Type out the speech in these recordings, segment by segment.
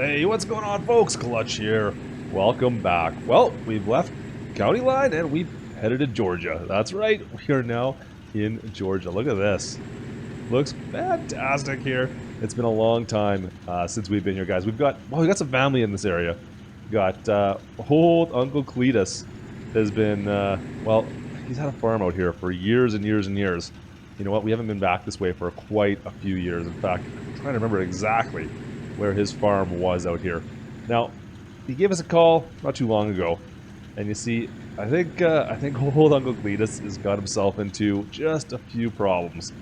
Hey, what's going on, folks? Klutch here. Welcome back. Well, we've left county line and we've headed to Georgia. That's right, we are now in Georgia. Look at this. Looks fantastic here. It's been a long time since we've been here, guys. We got some family in this area. Got old Uncle Cletus has been, well, he's had a farm out here for years and years and years. You know what? We haven't been back this way for quite a few years. In fact, I'm trying to remember exactly where his farm was out here. Now, he gave us a call not too long ago, and you see, I think old Uncle Cletus has got himself into just a few problems,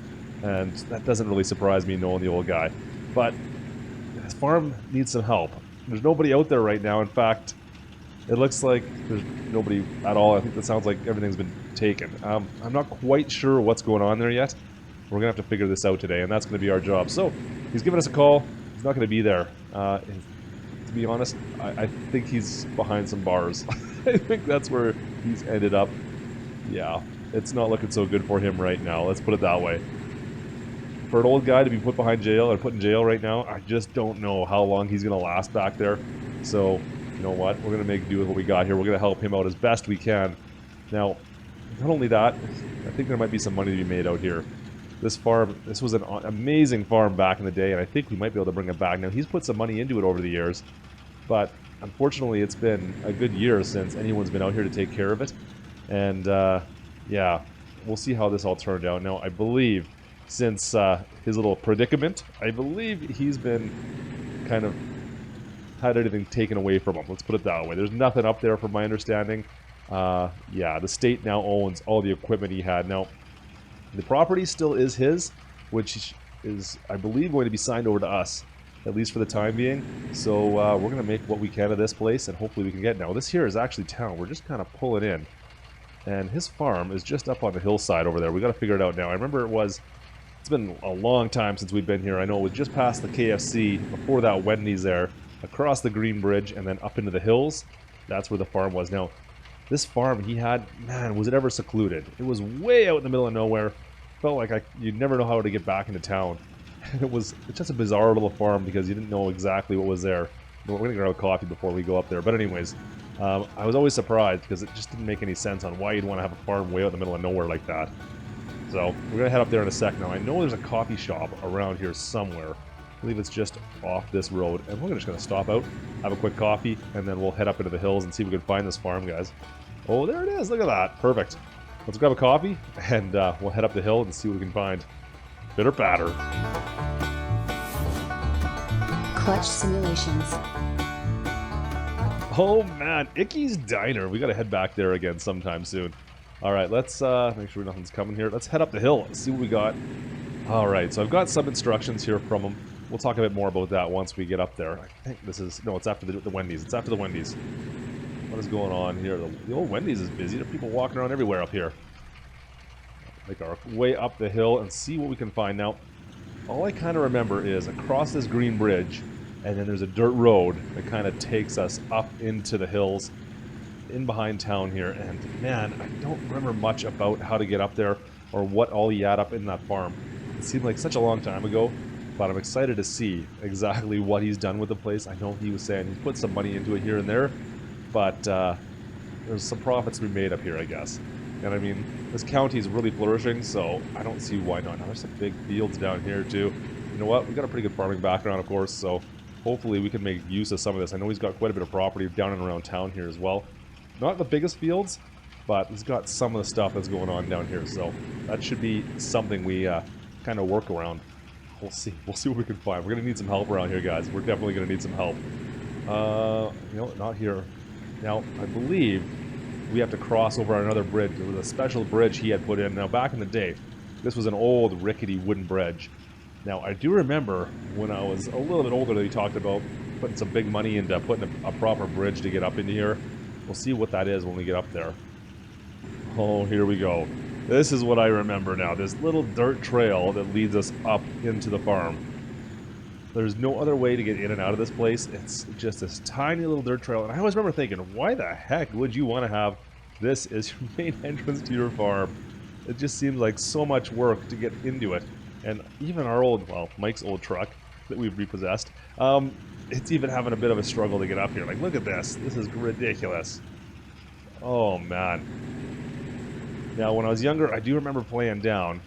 and that doesn't really surprise me knowing the old guy. But his farm needs some help. There's nobody out there right now. In fact, it looks like there's nobody at all. I think that sounds like everything's been taken. I'm not quite sure what's going on there yet. We're gonna have to figure this out today, and that's gonna be our job. So he's giving us a call. He's not going to be there. To be honest, I think he's behind some bars. I think that's where he's ended up. Yeah, it's not looking so good for him right now. Let's put it that way. For an old guy to be put behind jail or put in jail right now, I just don't know how long he's going to last back there. So, you know what? We're going to make do with what we got here. We're going to help him out as best we can. Now, not only that, I think there might be some money to be made out here. This farm, this was an amazing farm back in the day, and I think we might be able to bring it back. Now, he's put some money into it over the years, but unfortunately, it's been a good year since anyone's been out here to take care of it. And, yeah, we'll see how this all turned out. Now, I believe, since his little predicament, I believe he's been kind of had everything taken away from him. Let's put it that way. There's nothing up there from my understanding. Yeah, the state now owns all the equipment he had. Now, the property still is his, which is, I believe, going to be signed over to us, at least for the time being. So we're going to make what we can of this place, and hopefully we can get. Now, this here is actually town. We're just kind of pulling in. And his farm is just up on the hillside over there. We got to figure it out now. I remember it's been a long time since we've been here. I know it was just past the KFC, before that Wendy's there, across the Green Bridge, and then up into the hills. That's where the farm was. Now, this farm he had, man, was it ever secluded. It was way out in the middle of nowhere. Felt like you'd never know how to get back into town. It's just a bizarre little farm because you didn't know exactly what was there. We're going to grab a coffee before we go up there. But anyways, I was always surprised because it just didn't make any sense on why you'd want to have a farm way out in the middle of nowhere like that. So we're going to head up there in a sec now. I know there's a coffee shop around here somewhere. I believe it's just off this road. And we're just going to stop out, have a quick coffee, and then we'll head up into the hills and see if we can find this farm, guys. Oh, there it is. Look at that. Perfect. Let's grab a coffee, and we'll head up the hill and see what we can find. Bitter batter. Klutch Simulations. Oh, man. Icky's Diner. We got to head back there again sometime soon. All right, let's make sure nothing's coming here. Let's head up the hill and see what we got. All right, so I've got some instructions here from him. We'll talk a bit more about that once we get up there. I think this is... No, it's after the Wendy's. It's after the Wendy's. What is going on here? The old Wendy's is busy. There are people walking around everywhere up here. Make our way up the hill and see what we can find. Now, all I kind of remember is across this green bridge, and then there's a dirt road that kind of takes us up into the hills, in behind town here. And man, I don't remember much about how to get up there or what all he had up in that farm. It seemed like such a long time ago, but I'm excited to see exactly what he's done with the place. I know he was saying he's put some money into it here and there, but there's some profits to be made up here, I guess. And I mean, this county is really flourishing, so I don't see why not. Now, there's some big fields down here, too. You know what? We've got a pretty good farming background, of course, so hopefully we can make use of some of this. I know he's got quite a bit of property down and around town here as well. Not the biggest fields, but he's got some of the stuff that's going on down here, so that should be something we kind of work around. We'll see. We'll see what we can find. We're going to need some help around here, guys. We're definitely going to need some help. You know, not here. Now, I believe we have to cross over another bridge. There was a special bridge he had put in. Now, back in the day, this was an old, rickety wooden bridge. Now, I do remember when I was a little bit older that he talked about putting some big money into putting a proper bridge to get up into here. We'll see what that is when we get up there. Oh, here we go. This is what I remember now. This little dirt trail that leads us up into the farm. There's no other way to get in and out of this place. It's just this tiny little dirt trail. And I always remember thinking, why the heck would you want to have this as your main entrance to your farm? It just seems like so much work to get into it. And even our old, well, Mike's old truck that we've repossessed, it's even having a bit of a struggle to get up here. Like, look at this. This is ridiculous. Oh, man. Now, when I was younger, I do remember playing down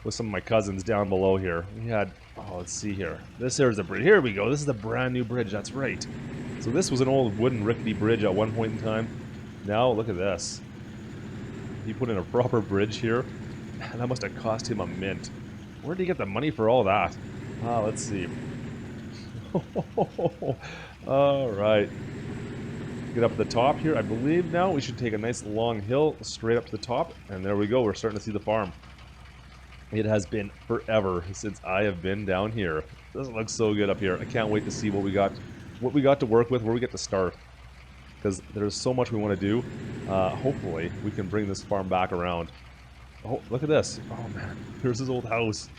with some of my cousins down below here. We had, oh, let's see here. This here's the bridge. Here we go. This is a brand new bridge. That's right. So this was an old wooden rickety bridge at one point in time. Now, look at this. He put in a proper bridge here, and that must have cost him a mint. Where did he get the money for all that? Let's see. All right. Get up to the top here. I believe now we should take a nice long hill straight up to the top, and there we go. We're starting to see the farm. It has been forever since I have been down here. This looks so good up here. I can't wait to see what we got to work with, where we get to start. Because there's so much we want to do. Hopefully, we can bring this farm back around. Oh, look at this. Oh, man. Here's his old house.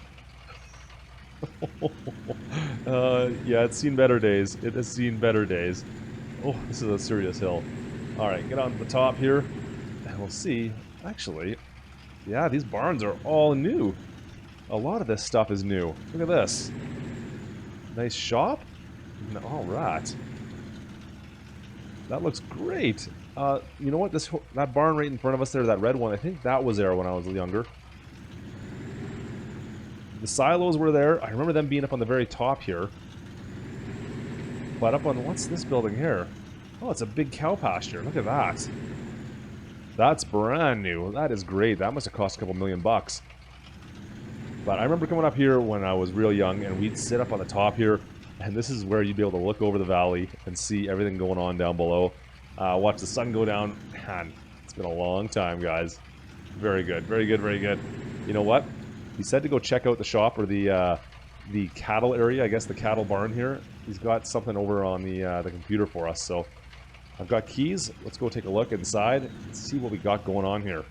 Yeah, it's seen better days. It has seen better days. Oh, this is a serious hill. Alright, get on to the top here. And we'll see. Actually, yeah, these barns are all new. A lot of this stuff is new. Look at this. Nice shop. Alright. That looks great. You know what? That barn right in front of us there, that red one, I think that was there when I was younger. The silos were there. I remember them being up on the very top here. But up on, what's this building here? Oh, it's a big cow pasture. Look at that. That's brand new. That is great. That must have cost a couple $1,000,000 bucks. But I remember coming up here when I was real young, and we'd sit up on the top here, and this is where you'd be able to look over the valley and see everything going on down below. Watch the sun go down. Man, it's been a long time, guys. Very good. Very good. Very good. You know what? He said to go check out the shop, or the cattle area, I guess the cattle barn here. He's got something over on the computer for us, so I've got keys. Let's go take a look inside and see what we got going on here.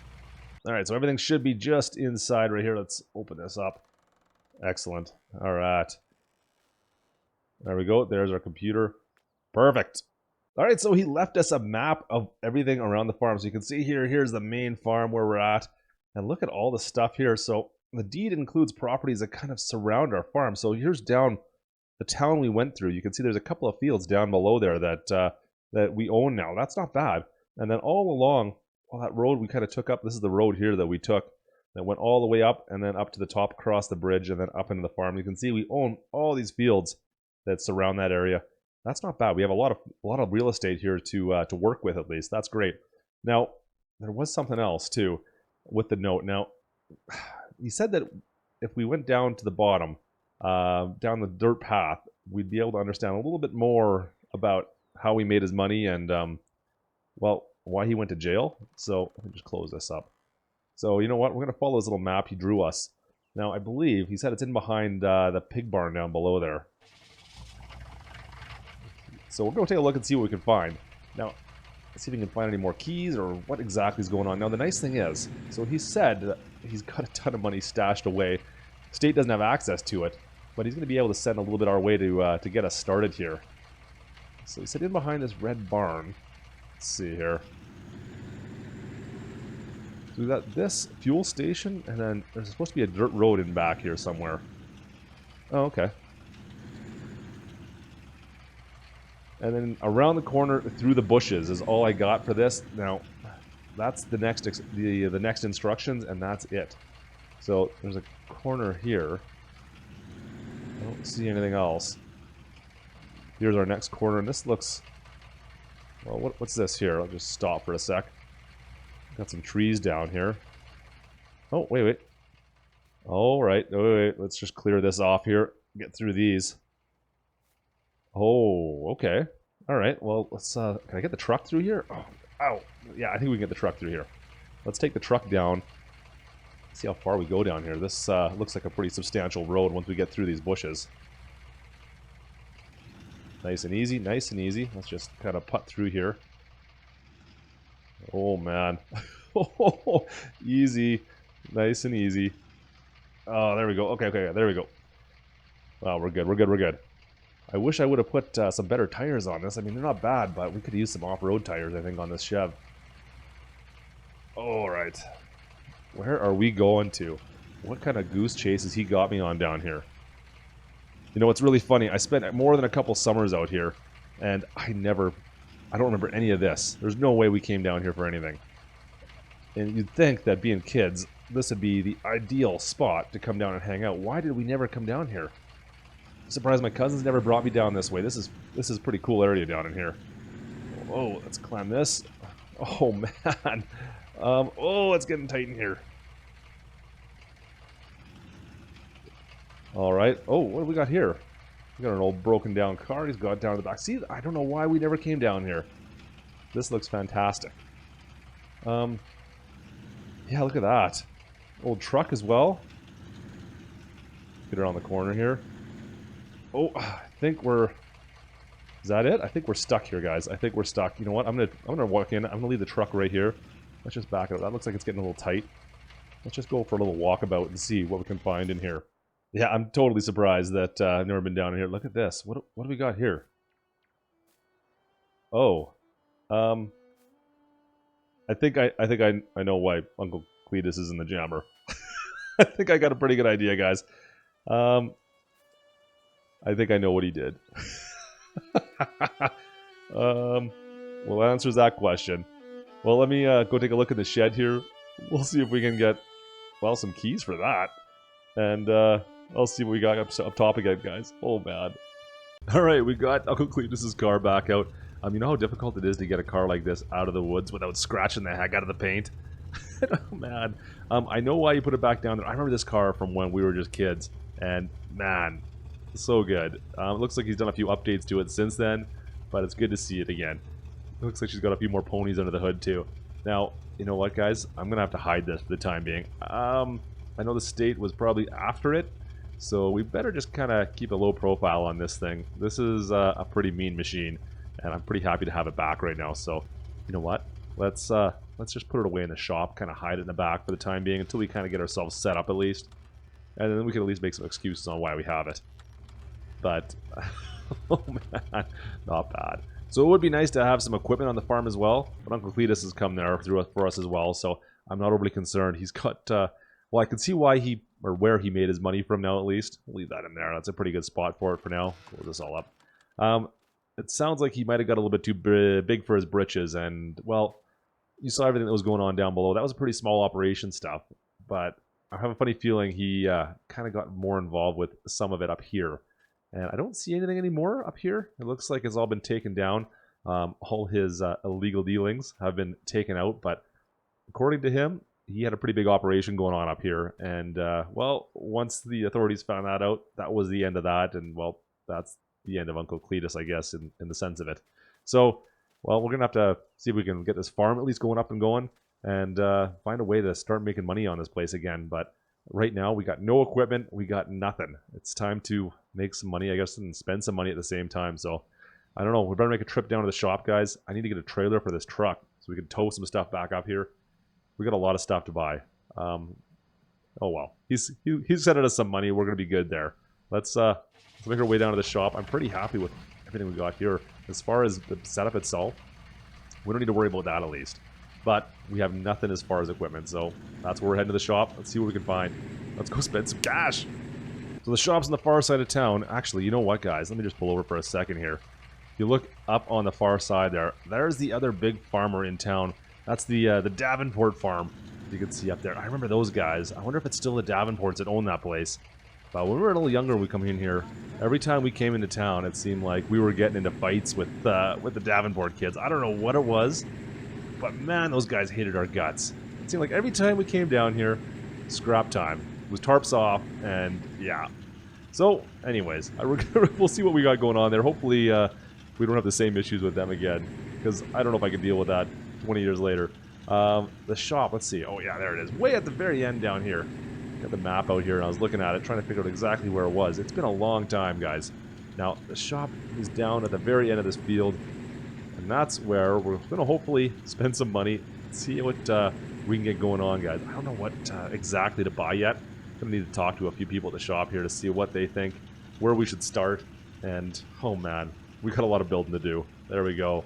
Alright, so everything should be just inside right here. Let's open this up. Excellent. Alright. There we go. There's our computer. Perfect. Alright, so he left us a map of everything around the farm. So you can see here, here's the main farm where we're at. And look at all the stuff here. So the deed includes properties that kind of surround our farm. So here's down the town we went through. You can see there's a couple of fields down below there that we own now. That's not bad. And then all along, that road we kind of took up, this is the road here that we took, that went all the way up and then up to the top, across the bridge, and then up into the farm. You can see we own all these fields that surround that area. That's not bad. We have a lot of real estate here to work with, at least. That's great. Now, there was something else too with the note. Now, he said that if we went down to the bottom, down the dirt path, we'd be able to understand a little bit more about how he made his money and, well, why he went to jail. So let me just close this up. So you know what? We're going to follow this little map he drew us. Now, I believe he said it's in behind the pig barn down below there. So we're going to take a look and see what we can find. Now, let's see if we can find any more keys or what exactly is going on. Now, the nice thing is, so he said that he's got a ton of money stashed away. State doesn't have access to it, but he's going to be able to send a little bit our way to get us started here. So he said in behind this red barn. Let's see here. So we got this fuel station, and then there's supposed to be a dirt road in back here somewhere. Oh, okay. And then around the corner, through the bushes, is all I got for this. Now, that's the next the next instructions, and that's it. So there's a corner here. I don't see anything else. Here's our next corner, and this looks... Well, what's this here? I'll just stop for a sec. Got some trees down here. Oh, wait. All right, wait. Let's just clear this off here. Get through these. Oh, okay. All right, well, let's... can I get the truck through here? Oh, ow. Yeah, I think we can get the truck through here. Let's take the truck down. See how far we go down here. This looks like a pretty substantial road once we get through these bushes. Nice and easy, nice and easy. Let's just kind of putt through here. Oh, man. Easy. Nice and easy. Oh, there we go. Okay, there we go. Wow, we're good. I wish I would have put some better tires on this. I mean, they're not bad, but we could use some off-road tires, I think, on this Chev. All right. Where are we going to? What kind of goose chase has he got me on down here? You know, it's really funny. I spent more than a couple summers out here, and I don't remember any of this. There's no way we came down here for anything. And you'd think that being kids, this would be the ideal spot to come down and hang out. Why did we never come down here? I'm surprised my cousins never brought me down this way. This is a pretty cool area down in here. Oh, let's climb this. Oh, man. Oh, it's getting tight in here. All right. Oh, what do we got here? We got an old broken down car. He's got down to the back. See, I don't know why we never came down here. This looks fantastic. Yeah, look at that. Old truck as well. Get around the corner here. Oh, I think we're... Is that it? I think we're stuck here, guys. I think we're stuck. You know what? I'm gonna walk in. I'm gonna leave the truck right here. Let's just back it up. That looks like it's getting a little tight. Let's just go for a little walkabout and see what we can find in here. Yeah, I'm totally surprised that I've never been down here. Look at this. What do we got here? Oh, I think I know why Uncle Cletus is in the jammer. I think I got a pretty good idea, guys. I think I know what he did. Well, that answers that question. Well, let me go take a look at the shed here. We'll see if we can get, well, some keys for that. And I'll see what we got up top again, guys. Oh, man. Alright, we got Uncle Cletus's car back out. You know how difficult it is to get a car like this out of the woods without scratching the heck out of the paint? Oh, man. I know why you put it back down there. I remember this car from when we were just kids. And, man, so good. It looks like he's done a few updates to it since then, but it's good to see it again. It looks like she's got a few more ponies under the hood, too. Now, you know what, guys? I'm going to have to hide this for the time being. I know the state was probably after it, so we better just kind of keep a low profile on this thing. This is a pretty mean machine, and I'm pretty happy to have it back right now. So, you know what? Let's just put it away in the shop, kind of hide it in the back for the time being until we kind of get ourselves set up at least. And then we can at least make some excuses on why we have it. But, oh man, not bad. So it would be nice to have some equipment on the farm as well, but Uncle Cletus has come there for us as well, so I'm not overly concerned. He's got, well, I can see why or where he made his money from now at least. We'll leave that in there. That's a pretty good spot for it for now. Close this all up. It sounds like he might have got a little bit too big for his britches, and, well, you saw everything that was going on down below. That was a pretty small operation stuff, but I have a funny feeling he kind of got more involved with some of it up here. And I don't see anything anymore up here. It looks like it's all been taken down. All his illegal dealings have been taken out, but according to him, he had a pretty big operation going on up here. And, well, once the authorities found that out, that was the end of that. And, well, that's the end of Uncle Cletus, I guess, in the sense of it. So, well, we're going to have to see if we can get this farm at least going up and going and find a way to start making money on this place again. But right now, we got no equipment. We got nothing. It's time to make some money, I guess, and spend some money at the same time. So, I don't know. We better make a trip down to the shop, guys. I need to get a trailer for this truck so we can tow some stuff back up here. We got a lot of stuff to buy. Oh, well. He's sending us some money. We're going to be good there. Let's make our way down to the shop. I'm pretty happy with everything we got here. As far as the setup itself, we don't need to worry about that at least. But we have nothing as far as equipment, so that's where we're heading to the shop. Let's see what we can find. Let's go spend some cash. So the shop's on the far side of town. Actually, you know what, guys? Let me just pull over for a second here. If you look up on the far side there, there's the other big farmer in town. That's the Davenport farm. You can see up there. I remember those guys. I wonder if it's still the Davenports that own that place. But when we were a little younger, we come in here. Every time we came into town, it seemed like we were getting into fights with the Davenport kids. I don't know what it was, but man, those guys hated our guts. It seemed like every time we came down here, scrap time. It was tarps off, and yeah. So, anyways, we'll see what we got going on there. Hopefully, we don't have the same issues with them again, because I don't know if I can deal with that 20 years later. The shop, let's see. Oh yeah, there it is. Way at the very end down here. Got the map out here, and I was looking at it, trying to figure out exactly where it was. It's been a long time, guys. Now, the shop is down at the very end of this field, and that's where we're going to hopefully spend some money, see what we can get going on, guys. I don't know what exactly to buy yet. I'm going to need to talk to a few people at the shop here to see what they think, where we should start, and, oh man, we got a lot of building to do. There we go.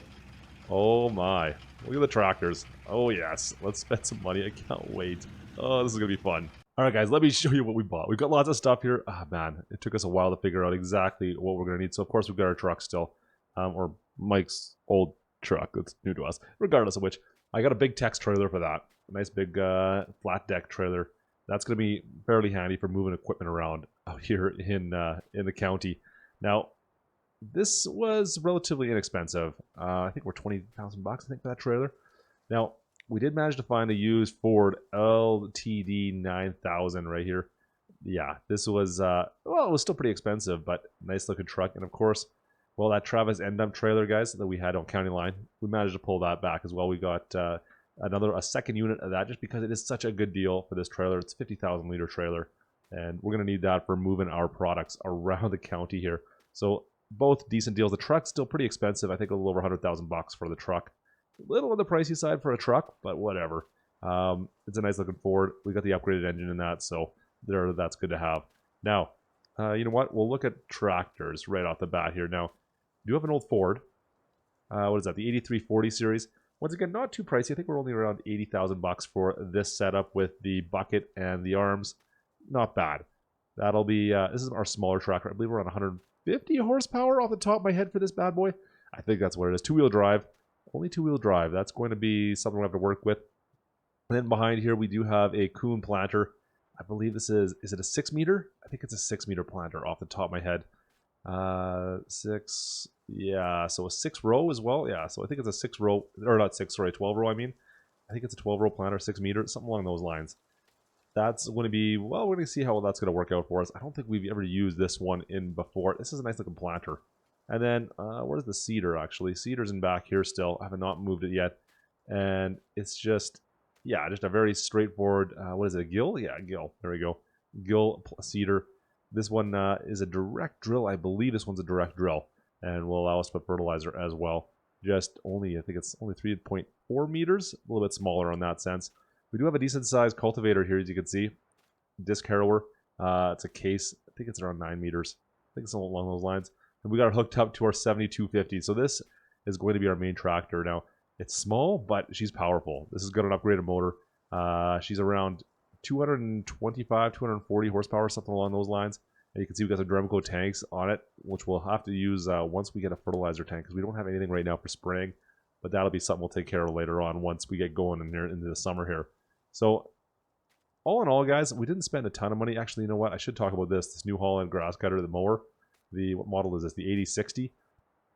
Oh my. Look at the tractors. Oh yes. Let's spend some money. I can't wait. Oh, this is going to be fun. Alright guys, let me show you what we bought. We've got lots of stuff here. Ah man, it took us a while to figure out exactly what we're going to need. So of course we've got our truck still. Or Mike's old truck that's new to us. Regardless of which, I got a big Tex trailer for that. A nice big flat deck trailer. That's going to be fairly handy for moving equipment around out here in the county. Now, this was relatively inexpensive. I think we're 20,000 bucks. I think for that trailer. Now, we did manage to find a used Ford LTD 9000 right here. Yeah, this was well, it was still pretty expensive, but nice looking truck. And of course, well, that Travis end dump trailer, guys, that we had on County Line, we managed to pull that back as well. We got a second unit of that just because it is such a good deal for this trailer. It's a 50,000 liter trailer, and we're going to need that for moving our products around the county here. So both decent deals. The truck's still pretty expensive. I think a little over 100,000 bucks for the truck. A little on the pricey side for a truck, but whatever. It's a nice looking Ford. We got the upgraded engine in that, so that's good to have. Now, you know what? We'll look at tractors right off the bat here. Now, I do have an old Ford. What is that? The 8340 series. Once again, not too pricey. I think we're only around 80,000 bucks for this setup with the bucket and the arms. Not bad. That'll be, this is our smaller tractor. I believe we're on 150 horsepower off the top of my head for this bad boy. I think that's what it is. Two-wheel drive. Only two-wheel drive. That's going to be something we'll have to work with. And then behind here, we do have a Kuhn planter. I believe this is it a 6 meter? I think it's a 6 meter planter off the top of my head. 6, yeah, so a 6 row as well. Yeah, so I think it's a 6 row, or not 6, sorry, 12 row, I mean. I think it's a 12 row planter, 6 meters, something along those lines. That's going to be, well, we're going to see how that's going to work out for us. I don't think we've ever used this one in before. This is a nice looking planter. And then, where's the cedar, actually? Cedar's in back here still. I have not moved it yet. And it's just, yeah, just a very straightforward, what is it, a gill? Yeah, a gill. There we go. Gill cedar. This one is a direct drill. I believe this one's a direct drill. And will allow us to put fertilizer as well. Just only, I think it's only 3.4 meters. A little bit smaller on that sense. We do have a decent sized cultivator here, as you can see. Disc harrower. It's a case. I think it's around 9 meters. I think it's along those lines. And we got it hooked up to our 7250. So this is going to be our main tractor. Now, it's small, but she's powerful. This has got an upgraded motor. She's around 225, 240 horsepower, something along those lines. And you can see we've got some Dremco tanks on it, which we'll have to use once we get a fertilizer tank, because we don't have anything right now for spraying. But that'll be something we'll take care of later on once we get going into the summer here. So, all in all, guys, we didn't spend a ton of money. Actually, you know what? I should talk about this New Holland grass cutter, the mower. What model is this? The 8060.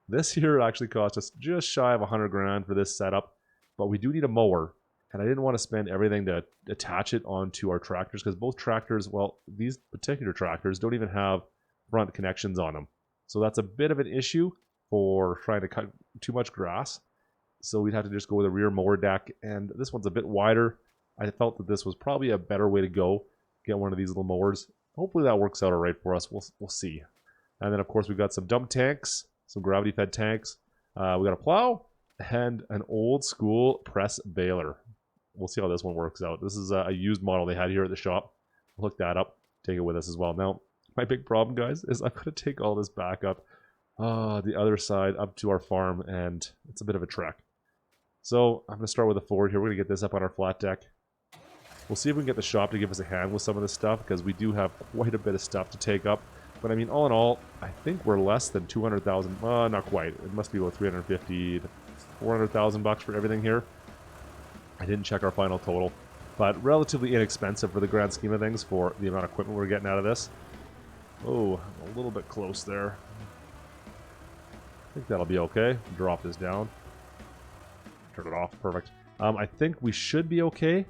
This here actually cost us just shy of 100 grand for this setup, but we do need a mower, and I didn't want to spend everything to attach it onto our tractors, because both tractors, well, these particular tractors don't even have front connections on them. So that's a bit of an issue for trying to cut too much grass. So we'd have to just go with a rear mower deck, and this one's a bit wider. I felt that this was probably a better way to go, get one of these little mowers. Hopefully that works out all right for us. We'll see. And then, of course, we've got some dump tanks, some gravity-fed tanks. We got a plow and an old-school press baler. We'll see how this one works out. This is a used model they had here at the shop. We'll hook that up, take it with us as well. Now, my big problem, guys, is I've got to take all this back up the other side up to our farm, and it's a bit of a trek. So I'm going to start with a Ford here. We're going to get this up on our flat deck. We'll see if we can get the shop to give us a hand with some of this stuff, because we do have quite a bit of stuff to take up. But I mean, all in all, I think we're less than 200,000. Not quite. It must be about 350 to 400,000 bucks for everything here. I didn't check our final total, but relatively inexpensive for the grand scheme of things for the amount of equipment we're getting out of this. Oh, a little bit close there. I think that'll be okay. Drop this down. Turn it off. Perfect. I think we should be okay.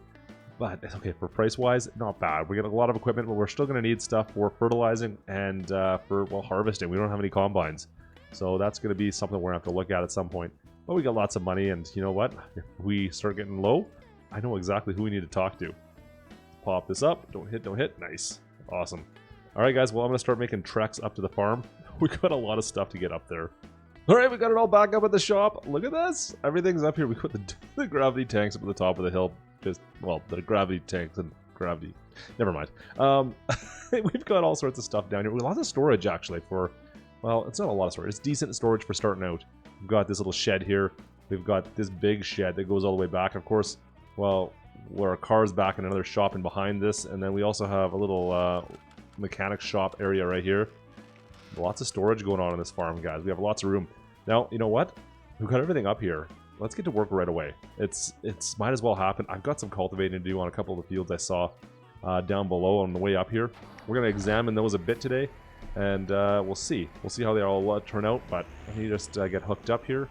But it's okay for price-wise, not bad. We get a lot of equipment, but we're still going to need stuff for fertilizing and for, well, harvesting. We don't have any combines. So that's going to be something we're going to have to look at some point. But we got lots of money, and you know what? If we start getting low, I know exactly who we need to talk to. Pop this up. Don't hit, don't hit. Nice. Awesome. All right, guys. Well, I'm going to start making treks up to the farm. We got a lot of stuff to get up there. All right, we got it all back up at the shop. Look at this. Everything's up here. We put the gravity tanks up at the top of the hill. Just, well, the gravity tanks and gravity. Never mind. We've got all sorts of stuff down here. We have lots of storage, actually, for, well, it's not a lot of storage. It's decent storage for starting out. We've got this little shed here. We've got this big shed that goes all the way back. Of course, well, where our car's back in another shop in behind this. And then we also have a little mechanic shop area right here. Lots of storage going on in this farm, guys. We have lots of room. Now, you know what? We've got everything up here. Let's get to work right away. It's might as well happen. I've got some cultivating to do on a couple of the fields I saw down below on the way up here. We're going to examine those a bit today, and we'll see. We'll see how they all turn out, but let me just get hooked up here.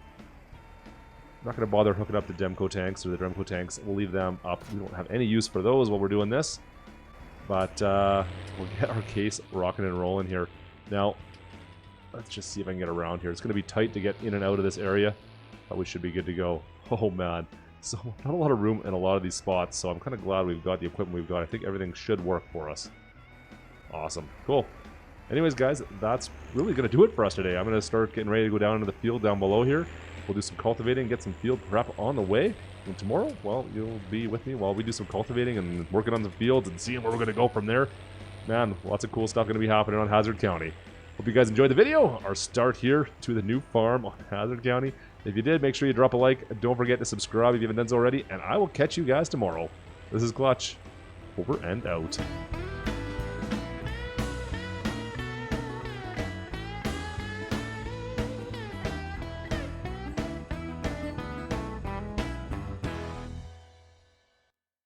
I'm not going to bother hooking up the Demco tanks or the Dremco tanks. We'll leave them up. We don't have any use for those while we're doing this, but we'll get our case rocking and rolling here. Now, let's just see if I can get around here. It's going to be tight to get in and out of this area, but we should be good to go. Oh, man. So, not a lot of room in a lot of these spots, so I'm kind of glad we've got the equipment we've got. I think everything should work for us. Awesome. Cool. Anyways, guys, that's really going to do it for us today. I'm going to start getting ready to go down into the field down below here. We'll do some cultivating, get some field prep on the way. And tomorrow, well, you'll be with me while we do some cultivating and working on the fields and seeing where we're going to go from there. Man, lots of cool stuff going to be happening on Hazzard County. Hope you guys enjoyed the video, our start here to the new farm on Hazzard County. If you did, make sure you drop a like. Don't forget to subscribe if you haven't done so already, and I will catch you guys tomorrow. This is Klutch. Over and out.